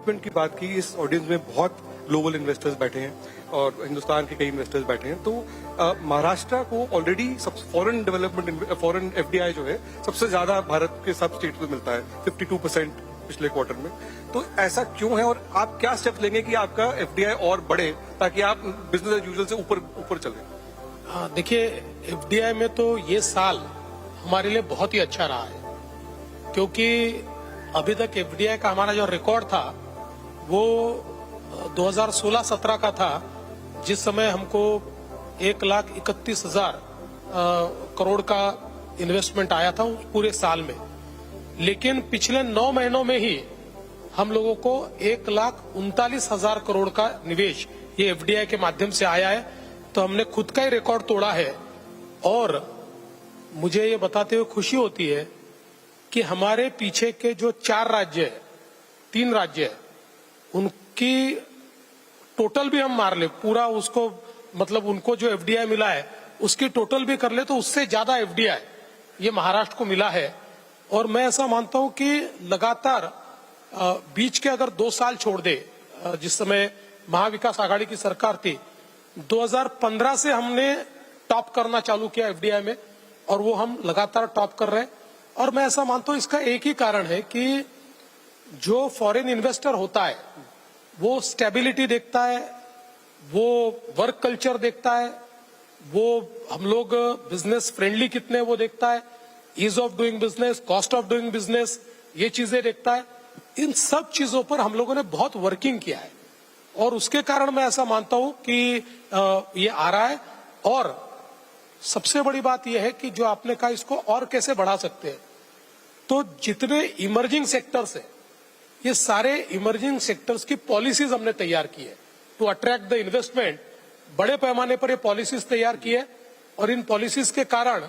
Development की बात की, इस ऑडियंस में बहुत ग्लोबल इन्वेस्टर्स बैठे हैं और हिंदुस्तान के कई इन्वेस्टर्स बैठे हैं। तो महाराष्ट्र को already foreign development, foreign FDI जो है सबसे ज्यादा भारत के सब स्टेट में मिलता है, 52% पिछले क्वार्टर में। तो ऐसा क्यों है और आप क्या स्टेप्स लेंगे कि आपका एफडीआई और बढ़े ताकि आप बिजनेस एज यूजुअल से ऊपर चले? देखिए, एफडीआई में तो ये साल हमारे लिए बहुत ही अच्छा रहा है, क्योंकि अभी तक एफडीआई का हमारा जो रिकॉर्ड था वो 2016-17 का था, जिस समय हमको 1,31,000 करोड़ का इन्वेस्टमेंट आया था उस पूरे साल में। लेकिन पिछले 9 महीनों में ही हम लोगों को 1,39,000 करोड़ का निवेश ये एफडीआई के माध्यम से आया है। तो हमने खुद का ही रिकॉर्ड तोड़ा है और मुझे ये बताते हुए खुशी होती है कि हमारे पीछे के जो 3 राज्य है उनकी टोटल भी हम मार ले, पूरा उसको मतलब उनको जो एफडीआई मिला है उसकी टोटल भी कर ले तो उससे ज्यादा एफडीआई ये महाराष्ट्र को मिला है। और मैं ऐसा मानता हूं कि लगातार बीच के अगर 2 साल छोड़ दे, जिस समय महाविकास आघाड़ी की सरकार थी, 2015 से हमने टॉप करना चालू किया एफडीआई में और वो हम लगातार टॉप कर रहे हैं। और मैं ऐसा मानता हूं इसका एक ही कारण है कि जो फॉरेन इन्वेस्टर होता है वो स्टेबिलिटी देखता है, वो वर्क कल्चर देखता है, वो हम लोग बिजनेस फ्रेंडली कितने वो देखता है, ease of doing business, cost of doing business, ये चीजें देखता है। इन सब चीजों पर हम लोगों ने बहुत वर्किंग किया है और उसके कारण मैं ऐसा मानता हूं कि ये आ रहा है। और सबसे बड़ी बात यह है कि जो आपने कहा इसको और कैसे बढ़ा सकते हैं, तो जितने इमर्जिंग सेक्टर्स है ये सारे इमर्जिंग सेक्टर्स की पॉलिसीज हमने तैयार की है टू अट्रैक्ट द इन्वेस्टमेंट। बड़े पैमाने पर ये पॉलिसीज तैयार की है और इन पॉलिसीज के कारण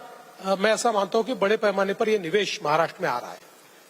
मैं ऐसा मानता हूं कि बड़े पैमाने पर ये निवेश महाराष्ट्र में आ रहा है।